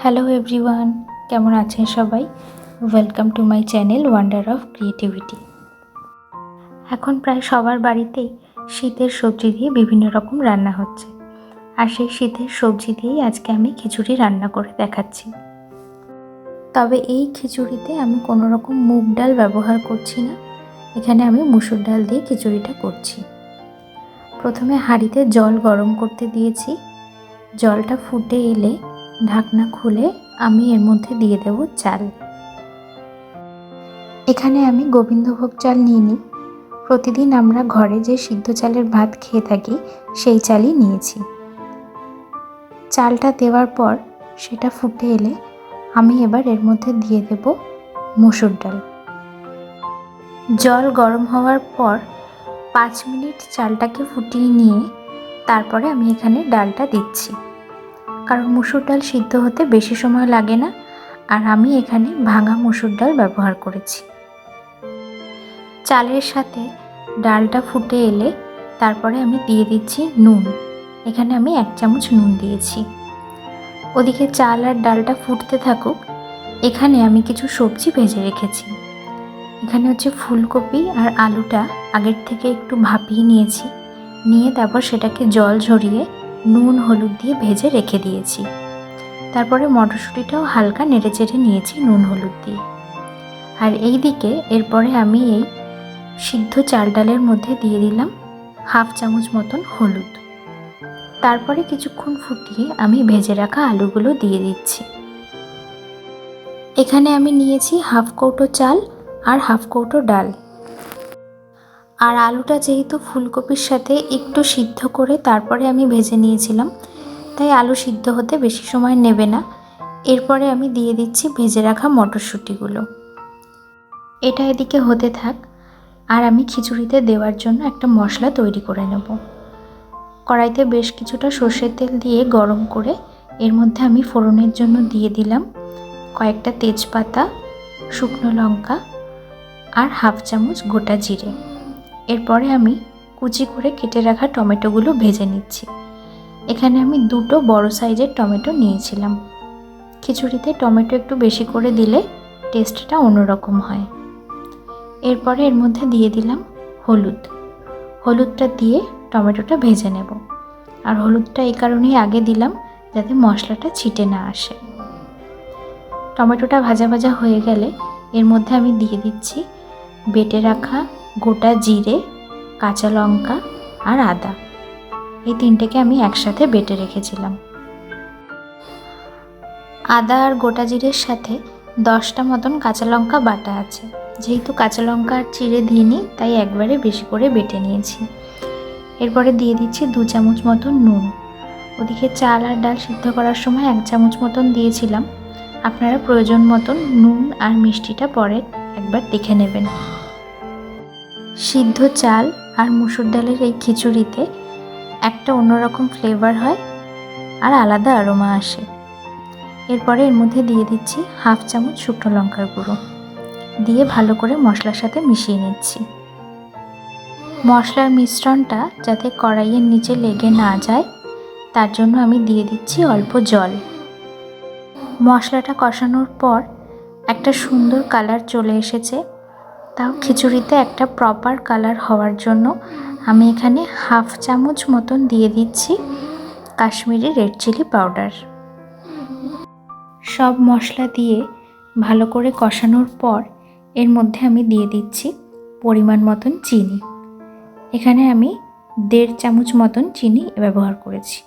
Hello everyone, কেমন আছেন সবাই? Welcome to my channel wonder of creativity. এখন প্রায় সবার বাড়িতেই শীতের সবজি দিয়ে বিভিন্ন রকম রান্না হচ্ছে, আর সেই শীতের সবজি দিয়েই আজকে আমি খিচুড়ি রান্না করে দেখাচ্ছি। তবে এই খিচুড়িতে আমি কোনো রকম মুগ ডাল ব্যবহার করছি না, এখানে আমি মুসুর ডাল দিয়ে খিচুড়িটা করছি। প্রথমে হাঁড়িতে জল গরম করতে দিয়েছি। জলটা ফুটে এলে ঢাকনা খুলে আমি এর মধ্যে দিয়ে দেব চাল। এখানে আমি গোবিন্দভোগ চাল নিয়ে নিই। প্রতিদিন আমরা ঘরে যে সিদ্ধ চালের ভাত খেয়ে থাকি সেই চালই নিয়েছি। চালটা দেওয়ার পর সেটা ফুটে এলে আমি এবার এর মধ্যে দিয়ে দেব মুসুর ডাল। জল গরম হওয়ার পর 5 মিনিট চালটাকে ফুটিয়ে নিয়ে তারপরে আমি এখানে ডালটা দিচ্ছি, কারণ মুসুর ডাল সিদ্ধ হতে বেশি সময় লাগে না, আর আমি এখানে ভাঙা মুসুর ডাল ব্যবহার করেছি। চালের সাথে ডালটা ফুটে এলে তারপরে আমি দিয়ে দিচ্ছি নুন। এখানে আমি 1 চামচ নুন দিয়েছি। ওদিকে চাল আর ডালটা ফুটতে থাকুক, এখানে আমি কিছু সবজি ভেজে রেখেছি। এখানে হচ্ছে ফুলকপি আর আলুটা আগের থেকে একটু ভাপিয়ে নিয়েছি, নিয়ে তারপর সেটাকে জল ঝরিয়ে নুন হলুদ দিয়ে ভেজে রেখে দিয়েছি। তারপরে মটরশুঁটিটাও হালকা নেড়েচেড়ে নিয়েছি নুন হলুদ দিয়ে। আর এই দিকে এরপরে আমি এই সিদ্ধ চাল ডালের মধ্যে দিয়ে দিলাম 1/2 চামচ মতন হলুদ। তারপরে কিছুক্ষণ ফুটিয়ে আমি ভেজে রাখা আলুগুলো দিয়ে দিচ্ছি। এখানে আমি নিয়েছি 1/2 কৌটো চাল আর 1/2 কৌটো ডাল। আর আলুটা যেহেতু ফুলকপির সাথে একটু সিদ্ধ করে তারপরে আমি ভেজে নিয়েছিলাম, তাই আলু সিদ্ধ হতে বেশি সময় নেবে না। এরপরে আমি দিয়ে দিচ্ছি ভেজে রাখা মটরশুঁটিগুলো। এটা এদিকে হতে থাক, আর আমি খিচুড়িতে দেওয়ার জন্য একটা মশলা তৈরি করে নেব। কড়াইতে বেশ কিছুটা সর্ষের তেল দিয়ে গরম করে এর মধ্যে আমি ফোড়নের জন্য দিয়ে দিলাম কয়েকটা তেজপাতা, শুকনো লঙ্কা আর 1/2 চামচ গোটা জিরে। এরপরে আমি কুচি করে কেটে রাখা টমেটোগুলো ভেজে নিচ্ছি। এখানে আমি 2টো বড় সাইজের টমেটো নিয়েছিলাম। খিচুড়িতে টমেটো একটু বেশি করে দিলে টেস্টটা অন্যরকম হয়। এরপরে এর মধ্যে দিয়ে দিলাম হলুদটা দিয়ে টমেটোটা ভেজে নেব। আর হলুদটা এই কারণেই আগে দিলাম যাতে মশলাটা ছিটে না আসে। টমেটোটা ভাজা ভাজা হয়ে গেলে এর মধ্যে আমি দিয়ে দিচ্ছি বেটে রাখা গোটা জিরে, কাঁচা লঙ্কা আর আদা। এই 3টেকে আমি একসাথে বেটে রেখেছিলাম। আদা আর গোটা জিরের সাথে 10টা মতন কাঁচা লঙ্কা বাটা আছে। যেহেতু কাঁচা লঙ্কা আর চিড়ে দিইনি, তাই একবারে বেশি করে বেটে নিয়েছি। এরপরে দিয়ে দিচ্ছি 2 চামচ মতন নুন। ওদিকে চাল আর ডাল সিদ্ধ করার সময় 1 চামচ মতন দিয়েছিলাম। আপনারা প্রয়োজন মতন নুন আর মিষ্টিটা পরে একবার দেখে নেবেন। সিদ্ধ চাল আর মুসুর ডালের এই খিচুড়িতে একটা অন্যরকম ফ্লেভার হয় আর আলাদা অ্যারোমা আসে। এরপরে এর মধ্যে দিয়ে দিচ্ছি 1/2 চামচ শুকনো লঙ্কার গুঁড়ো, দিয়ে ভালো করে মশলার সাথে মিশিয়ে নিচ্ছি। মশলার মিশ্রণটা যাতে কড়াইয়ের নিচে লেগে না যায় তার জন্য আমি দিয়ে দিচ্ছি অল্প জল। মশলাটা কষানোর পর একটা সুন্দর কালার চলে এসেছে, তাও খিচুড়িতে একটা প্রপার কালার হওয়ার জন্য আমি এখানে 1/2 চামচ মতন দিয়ে দিচ্ছি কাশ্মীরি রেড চিলি পাউডার। সব মশলা দিয়ে ভালো করে কষানোর পর এর মধ্যে আমি দিয়ে দিচ্ছি পরিমাণ মতন চিনি। এখানে আমি 1.5 চামচ মতন চিনি ব্যবহার করেছি।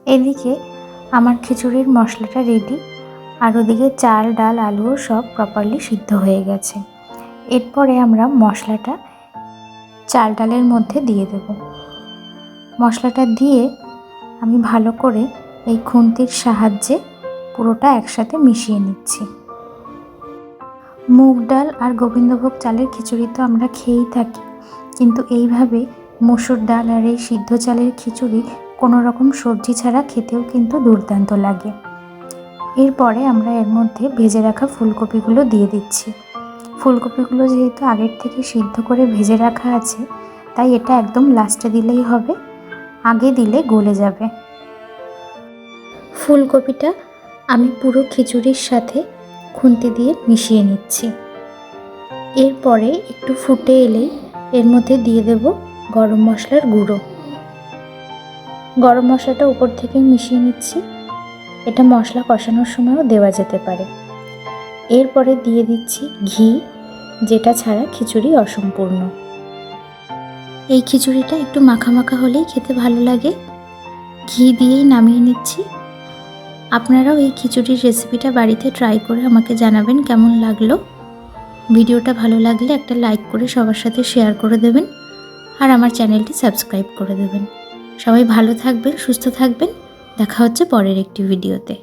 এদিকে আমার খিচুড়ির মশলাটা রেডি, আর ওদিকে চাল ডাল আলুও সব প্রপারলি সিদ্ধ হয়ে গেছে। এরপরে আমরা মশলাটা চাল ডালের মধ্যে দিয়ে দেব। মশলাটা দিয়ে আমি ভালো করে এই খুন্তির সাহায্যে পুরোটা একসাথে মিশিয়ে নিচ্ছি। মুগ ডাল আর গোবিন্দভোগ চালের খিচুড়ি তো আমরা খেয়েই থাকি, কিন্তু এইভাবে মসুর ডাল আর এই সিদ্ধ চালের খিচুড়ি কোনো রকম সবজি ছাড়া খেতেও কিন্তু দুর্দান্ত লাগে। এরপরে আমরা এর মধ্যে ভেজে রাখা ফুলকপিগুলো দিয়ে দিচ্ছি। ফুলকপিগুলো যেহেতু আগের থেকে সিদ্ধ করে ভেজে রাখা আছে, তাই এটা একদম লাস্টে দিলেই হবে, আগে দিলে গলে যাবে। ফুলকপিটা আমি পুরো খিচুড়ির সাথে খুন্তি দিয়ে মিশিয়ে নিচ্ছি। এরপরে একটু ফুটে এলেই এর মধ্যে দিয়ে দেব গরম মশলার গুঁড়ো। গরম মশলাটা উপর থেকে মিশিয়ে নিচ্ছি। এটা মশলা কষানোর সময়ও দেওয়া যেতে পারে। এরপরে দিয়ে দিচ্ছি ঘি, যেটা ছাড়া খিচুড়ি অসম্পূর্ণ। এই খিচুড়িটা একটু মাখা মাখা হলেই খেতে ভালো লাগে। ঘি দিয়েই নামিয়ে নিচ্ছি। আপনারাও এই খিচুড়ির রেসিপিটা বাড়িতে ট্রাই করে আমাকে জানাবেন কেমন লাগলো। ভিডিওটা ভালো লাগলে একটা লাইক করে সবার সাথে শেয়ার করে দেবেন, আর আমার চ্যানেলটি সাবস্ক্রাইব করে দেবেন। সবাই ভালো থাকবেন, সুস্থ থাকবেন। দেখা হচ্ছে পরের একটি ভিডিওতে।